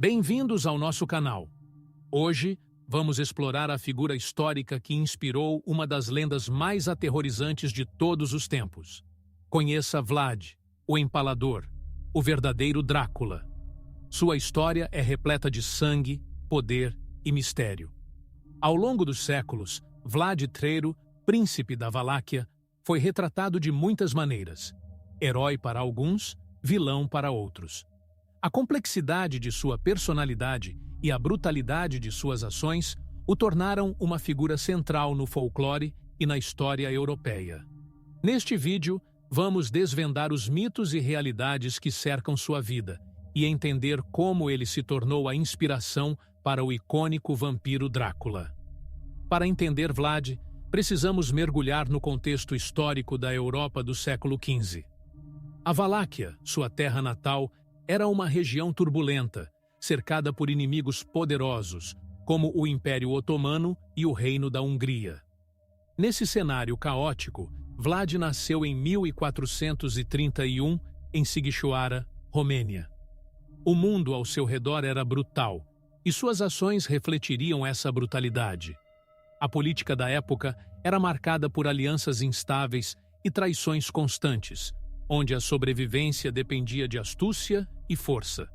Bem-vindos ao nosso canal. Hoje, vamos explorar a figura histórica que inspirou uma das lendas mais aterrorizantes de todos os tempos. Conheça Vlad, o Empalador, o verdadeiro Drácula. Sua história é repleta de sangue, poder e mistério. Ao longo dos séculos, Vlad III, príncipe da Valáquia, foi retratado de muitas maneiras. Herói para alguns, vilão para outros. A complexidade de sua personalidade e a brutalidade de suas ações o tornaram uma figura central no folclore e na história europeia. Neste vídeo, vamos desvendar os mitos e realidades que cercam sua vida e entender como ele se tornou a inspiração para o icônico vampiro Drácula. Para entender Vlad, precisamos mergulhar no contexto histórico da Europa do século XV. A Valáquia, sua terra natal, era uma região turbulenta, cercada por inimigos poderosos, como o Império Otomano e o Reino da Hungria. Nesse cenário caótico, Vlad nasceu em 1431 em Sighișoara, Romênia. O mundo ao seu redor era brutal, e suas ações refletiriam essa brutalidade. A política da época era marcada por alianças instáveis e traições constantes, onde a sobrevivência dependia de astúcia e força.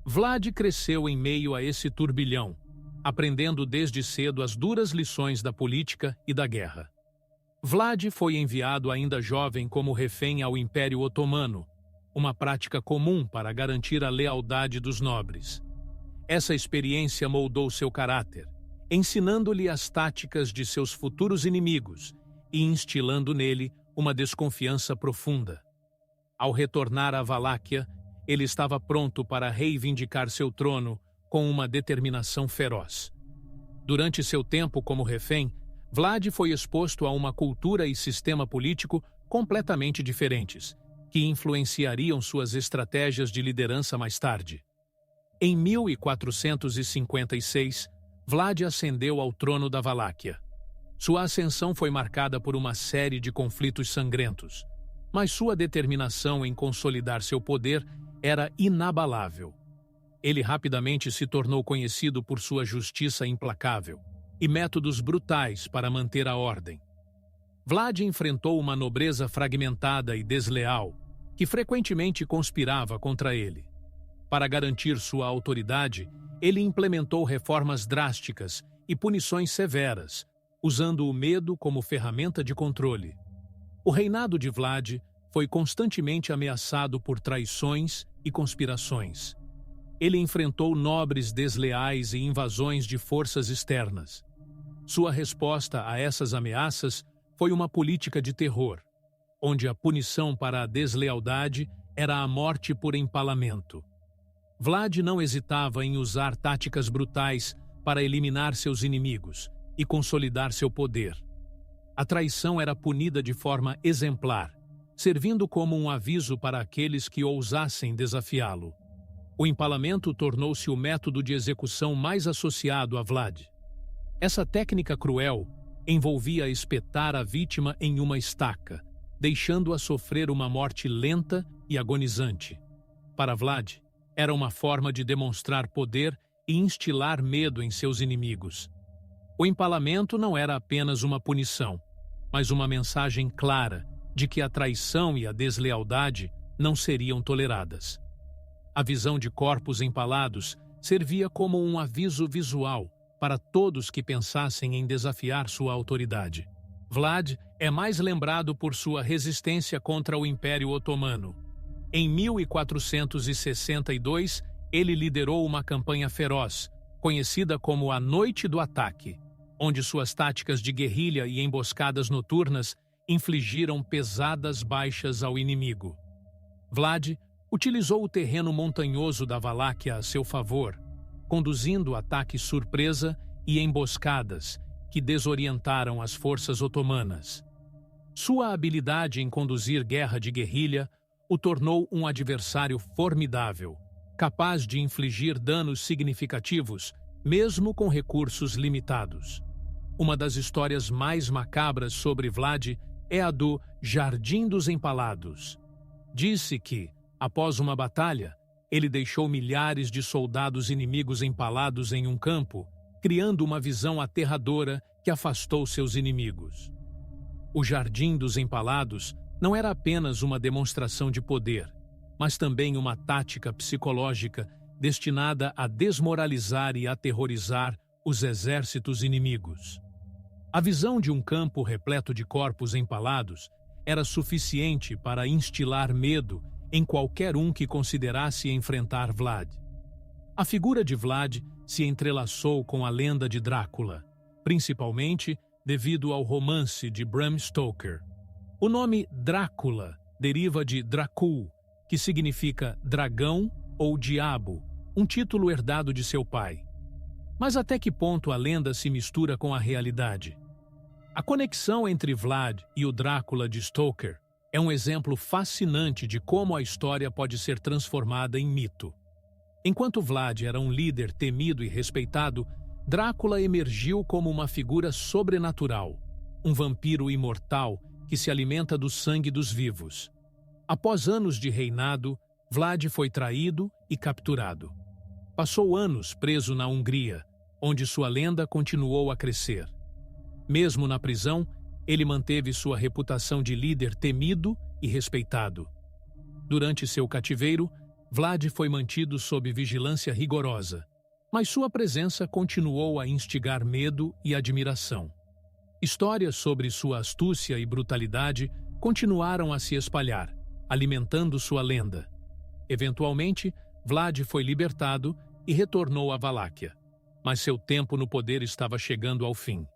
Vlad cresceu em meio a esse turbilhão, aprendendo desde cedo as duras lições da política e da guerra. Vlad foi enviado ainda jovem como refém ao Império Otomano, uma prática comum para garantir a lealdade dos nobres. Essa experiência moldou seu caráter, ensinando-lhe as táticas de seus futuros inimigos e instilando nele uma desconfiança profunda. Ao retornar à Valáquia, ele estava pronto para reivindicar seu trono com uma determinação feroz. Durante seu tempo como refém, Vlad foi exposto a uma cultura e sistema político completamente diferentes, que influenciariam suas estratégias de liderança mais tarde. Em 1456, Vlad ascendeu ao trono da Valáquia. Sua ascensão foi marcada por uma série de conflitos sangrentos, mas sua determinação em consolidar seu poder era inabalável. Ele rapidamente se tornou conhecido por sua justiça implacável e métodos brutais para manter a ordem. Vlad enfrentou uma nobreza fragmentada e desleal, que frequentemente conspirava contra ele. Para garantir sua autoridade, ele implementou reformas drásticas e punições severas, usando o medo como ferramenta de controle. O reinado de Vlad foi constantemente ameaçado por traições e conspirações. Ele enfrentou nobres desleais e invasões de forças externas. Sua resposta a essas ameaças foi uma política de terror, onde a punição para a deslealdade era a morte por empalamento. Vlad não hesitava em usar táticas brutais para eliminar seus inimigos e consolidar seu poder. A traição era punida de forma exemplar, servindo como um aviso para aqueles que ousassem desafiá-lo. O empalamento tornou-se o método de execução mais associado a Vlad. Essa técnica cruel envolvia espetar a vítima em uma estaca, deixando-a sofrer uma morte lenta e agonizante. Para Vlad, era uma forma de demonstrar poder e instilar medo em seus inimigos. O empalamento não era apenas uma punição, mas uma mensagem clara de que a traição e a deslealdade não seriam toleradas. A visão de corpos empalados servia como um aviso visual para todos que pensassem em desafiar sua autoridade. Vlad é mais lembrado por sua resistência contra o Império Otomano. Em 1462, ele liderou uma campanha feroz, conhecida como a Noite do Ataque, onde suas táticas de guerrilha e emboscadas noturnas infligiram pesadas baixas ao inimigo. Vlad utilizou o terreno montanhoso da Valáquia a seu favor, conduzindo ataques surpresa e emboscadas que desorientaram as forças otomanas. Sua habilidade em conduzir guerra de guerrilha o tornou um adversário formidável, capaz de infligir danos significativos, mesmo com recursos limitados. Uma das histórias mais macabras sobre Vlad é a do Jardim dos Empalados. Disse que, após uma batalha, ele deixou milhares de soldados inimigos empalados em um campo, criando uma visão aterradora que afastou seus inimigos. O Jardim dos Empalados não era apenas uma demonstração de poder, mas também uma tática psicológica destinada a desmoralizar e aterrorizar os exércitos inimigos. A visão de um campo repleto de corpos empalados era suficiente para instilar medo em qualquer um que considerasse enfrentar Vlad. A figura de Vlad se entrelaçou com a lenda de Drácula, principalmente devido ao romance de Bram Stoker. O nome Drácula deriva de Dracul, que significa dragão ou diabo, um título herdado de seu pai. Mas até que ponto a lenda se mistura com a realidade? A conexão entre Vlad e o Drácula de Stoker é um exemplo fascinante de como a história pode ser transformada em mito. Enquanto Vlad era um líder temido e respeitado, Drácula emergiu como uma figura sobrenatural, um vampiro imortal que se alimenta do sangue dos vivos. Após anos de reinado, Vlad foi traído e capturado. Passou anos preso na Hungria, onde sua lenda continuou a crescer. Mesmo na prisão, ele manteve sua reputação de líder temido e respeitado. Durante seu cativeiro, Vlad foi mantido sob vigilância rigorosa, mas sua presença continuou a instigar medo e admiração. Histórias sobre sua astúcia e brutalidade continuaram a se espalhar, alimentando sua lenda. Eventualmente, Vlad foi libertado e retornou à Valáquia, mas seu tempo no poder estava chegando ao fim.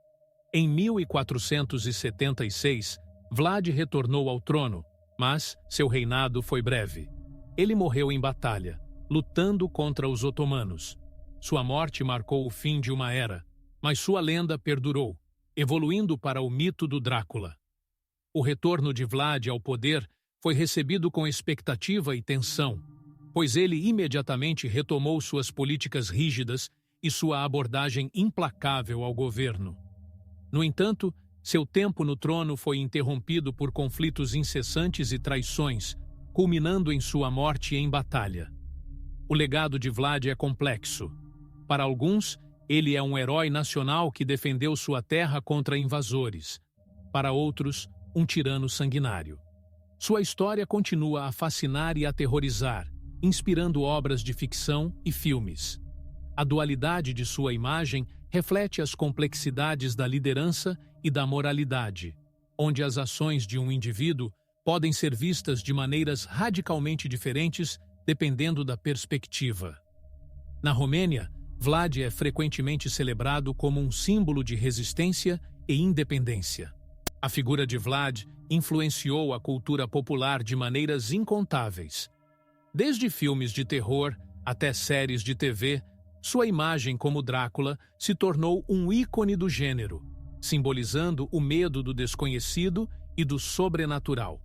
Em 1476, Vlad retornou ao trono, mas seu reinado foi breve. Ele morreu em batalha, lutando contra os otomanos. Sua morte marcou o fim de uma era, mas sua lenda perdurou, evoluindo para o mito do Drácula. O retorno de Vlad ao poder foi recebido com expectativa e tensão, pois ele imediatamente retomou suas políticas rígidas e sua abordagem implacável ao governo. No entanto, seu tempo no trono foi interrompido por conflitos incessantes e traições, culminando em sua morte em batalha. O legado de Vlad é complexo. Para alguns, ele é um herói nacional que defendeu sua terra contra invasores. Para outros, um tirano sanguinário. Sua história continua a fascinar e aterrorizar, inspirando obras de ficção e filmes. A dualidade de sua imagem reflete as complexidades da liderança e da moralidade, onde as ações de um indivíduo podem ser vistas de maneiras radicalmente diferentes dependendo da perspectiva. Na Romênia, Vlad é frequentemente celebrado como um símbolo de resistência e independência. A figura de Vlad influenciou a cultura popular de maneiras incontáveis. Desde filmes de terror até séries de TV, sua imagem como Drácula se tornou um ícone do gênero, simbolizando o medo do desconhecido e do sobrenatural.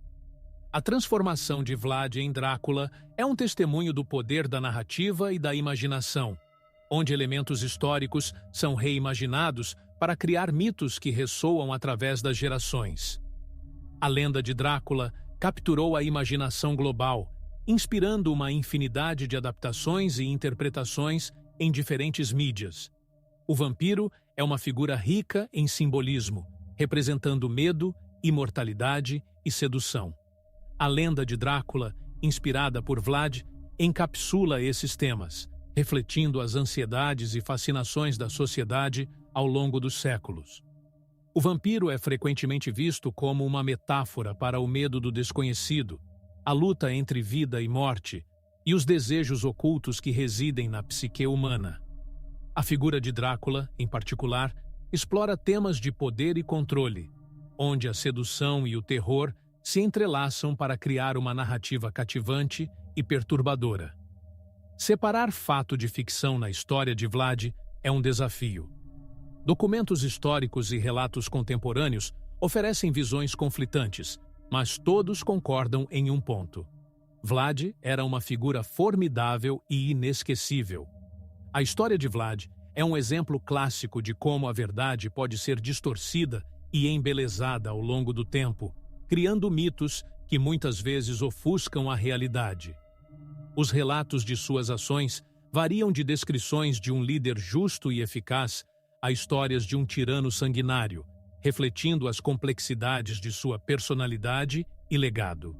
A transformação de Vlad em Drácula é um testemunho do poder da narrativa e da imaginação, onde elementos históricos são reimaginados para criar mitos que ressoam através das gerações. A lenda de Drácula capturou a imaginação global, inspirando uma infinidade de adaptações e interpretações em diferentes mídias. O vampiro é uma figura rica em simbolismo, representando medo, imortalidade e sedução. A lenda de Drácula, inspirada por Vlad, encapsula esses temas, refletindo as ansiedades e fascinações da sociedade ao longo dos séculos. O vampiro é frequentemente visto como uma metáfora para o medo do desconhecido, a luta entre vida e morte e os desejos ocultos que residem na psique humana. A figura de Drácula, em particular, explora temas de poder e controle, onde a sedução e o terror se entrelaçam para criar uma narrativa cativante e perturbadora. Separar fato de ficção na história de Vlad é um desafio. Documentos históricos e relatos contemporâneos oferecem visões conflitantes, mas todos concordam em um ponto. Vlad era uma figura formidável e inesquecível. A história de Vlad é um exemplo clássico de como a verdade pode ser distorcida e embelezada ao longo do tempo, criando mitos que muitas vezes ofuscam a realidade. Os relatos de suas ações variam de descrições de um líder justo e eficaz a histórias de um tirano sanguinário, refletindo as complexidades de sua personalidade e legado.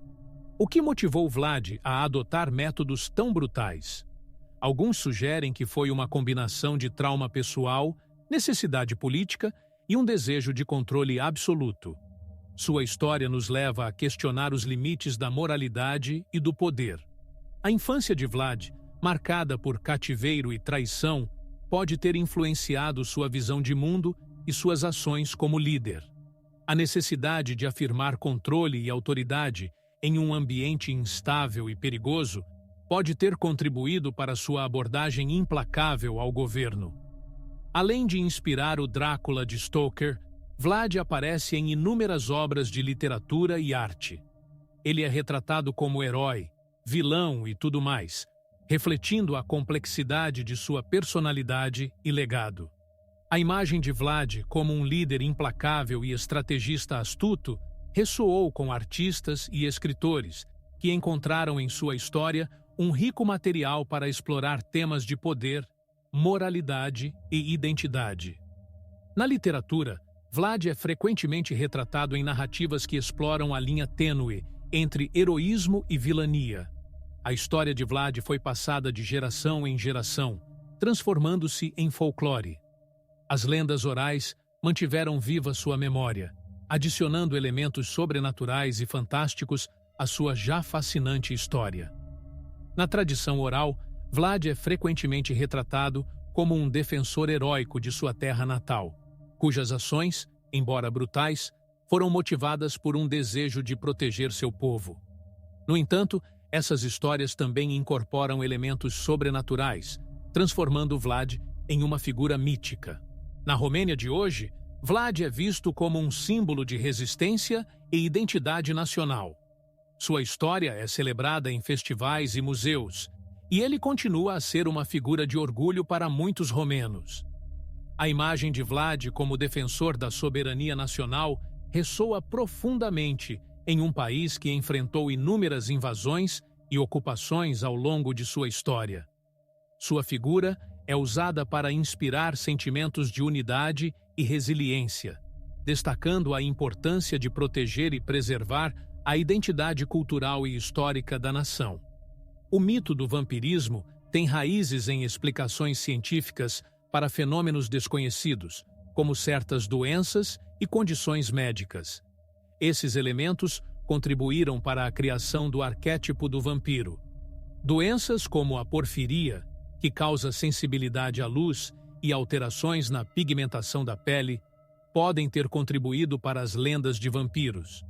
O que motivou Vlad a adotar métodos tão brutais? Alguns sugerem que foi uma combinação de trauma pessoal, necessidade política e um desejo de controle absoluto. Sua história nos leva a questionar os limites da moralidade e do poder. A infância de Vlad, marcada por cativeiro e traição, pode ter influenciado sua visão de mundo e suas ações como líder. A necessidade de afirmar controle e autoridade em um ambiente instável e perigoso pode ter contribuído para sua abordagem implacável ao governo. Além de inspirar o Drácula de Stoker, Vlad aparece em inúmeras obras de literatura e arte. Ele é retratado como herói, vilão e tudo mais, refletindo a complexidade de sua personalidade e legado. A imagem de Vlad como um líder implacável e estrategista astuto ressoou com artistas e escritores que encontraram em sua história um rico material para explorar temas de poder, moralidade e identidade. Na literatura, Vlad é frequentemente retratado em narrativas que exploram a linha tênue entre heroísmo e vilania. A história de Vlad foi passada de geração em geração, transformando-se em folclore. As lendas orais mantiveram viva sua memória, adicionando elementos sobrenaturais e fantásticos à sua já fascinante história. Na tradição oral, Vlad é frequentemente retratado como um defensor heróico de sua terra natal, cujas ações, embora brutais, foram motivadas por um desejo de proteger seu povo. No entanto, essas histórias também incorporam elementos sobrenaturais, transformando Vlad em uma figura mítica. Na Romênia de hoje, Vlad é visto como um símbolo de resistência e identidade nacional. Sua história é celebrada em festivais e museus, e ele continua a ser uma figura de orgulho para muitos romenos. A imagem de Vlad como defensor da soberania nacional ressoa profundamente em um país que enfrentou inúmeras invasões e ocupações ao longo de sua história. Sua figura é usada para inspirar sentimentos de unidade e resiliência, destacando a importância de proteger e preservar a identidade cultural e histórica da nação. O mito do vampirismo tem raízes em explicações científicas para fenômenos desconhecidos, como certas doenças e condições médicas. Esses elementos contribuíram para a criação do arquétipo do vampiro. Doenças como a porfiria, que causa sensibilidade à luz e alterações na pigmentação da pele, podem ter contribuído para as lendas de vampiros.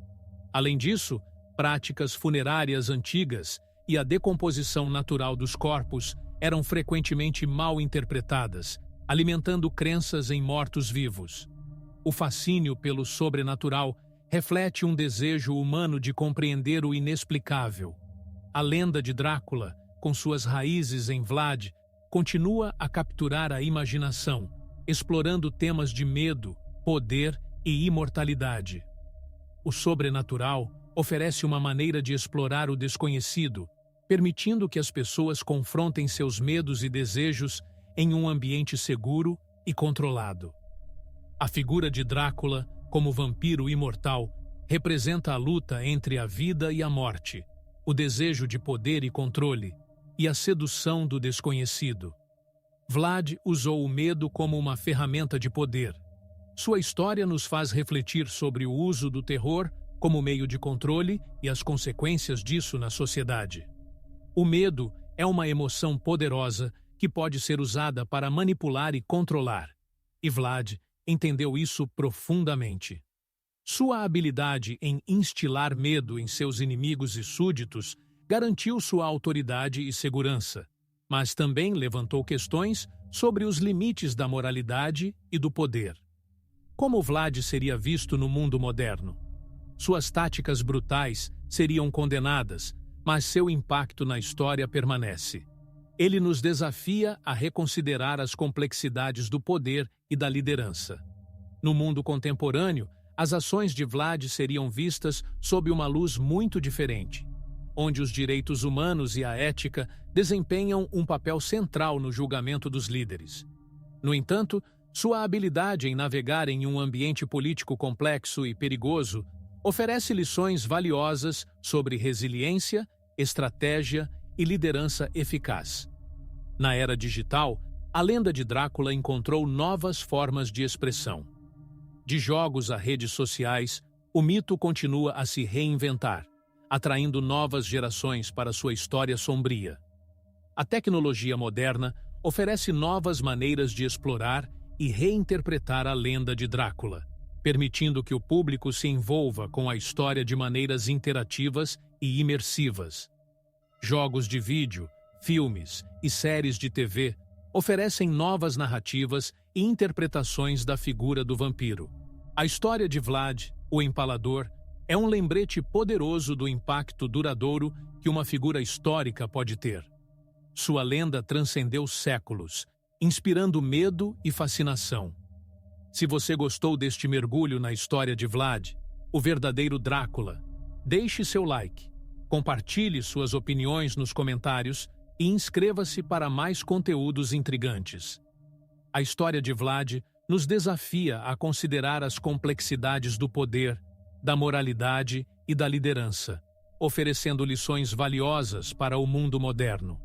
Além disso, práticas funerárias antigas e a decomposição natural dos corpos eram frequentemente mal interpretadas, alimentando crenças em mortos-vivos. O fascínio pelo sobrenatural reflete um desejo humano de compreender o inexplicável. A lenda de Drácula, com suas raízes em Vlad, continua a capturar a imaginação, explorando temas de medo, poder e imortalidade. O sobrenatural oferece uma maneira de explorar o desconhecido, permitindo que as pessoas confrontem seus medos e desejos em um ambiente seguro e controlado. A figura de Drácula, como vampiro imortal, representa a luta entre a vida e a morte, o desejo de poder e controle, e a sedução do desconhecido. Vlad usou o medo como uma ferramenta de poder. Sua história nos faz refletir sobre o uso do terror como meio de controle e as consequências disso na sociedade. O medo é uma emoção poderosa que pode ser usada para manipular e controlar, e Vlad entendeu isso profundamente. Sua habilidade em instilar medo em seus inimigos e súditos garantiu sua autoridade e segurança, mas também levantou questões sobre os limites da moralidade e do poder. Como Vlad seria visto no mundo moderno? Suas táticas brutais seriam condenadas, mas seu impacto na história permanece. Ele nos desafia a reconsiderar as complexidades do poder e da liderança. No mundo contemporâneo, as ações de Vlad seriam vistas sob uma luz muito diferente. onde os direitos humanos e a ética desempenham um papel central no julgamento dos líderes. No entanto, sua habilidade em navegar em um ambiente político complexo e perigoso oferece lições valiosas sobre resiliência, estratégia e liderança eficaz. Na era digital, a lenda de Drácula encontrou novas formas de expressão. De jogos a redes sociais, o mito continua a se reinventar, atraindo novas gerações para sua história sombria. A tecnologia moderna oferece novas maneiras de explorar e reinterpretar a lenda de Drácula, permitindo que o público se envolva com a história de maneiras interativas e imersivas. Jogos de vídeo, filmes e séries de TV oferecem novas narrativas e interpretações da figura do vampiro. A história de Vlad, o Empalador, é um lembrete poderoso do impacto duradouro que uma figura histórica pode ter. Sua lenda transcendeu séculos, inspirando medo e fascinação. Se você gostou deste mergulho na história de Vlad, o verdadeiro Drácula, deixe seu like, compartilhe suas opiniões nos comentários e inscreva-se para mais conteúdos intrigantes. A história de Vlad nos desafia a considerar as complexidades do poder, da moralidade e da liderança, oferecendo lições valiosas para o mundo moderno.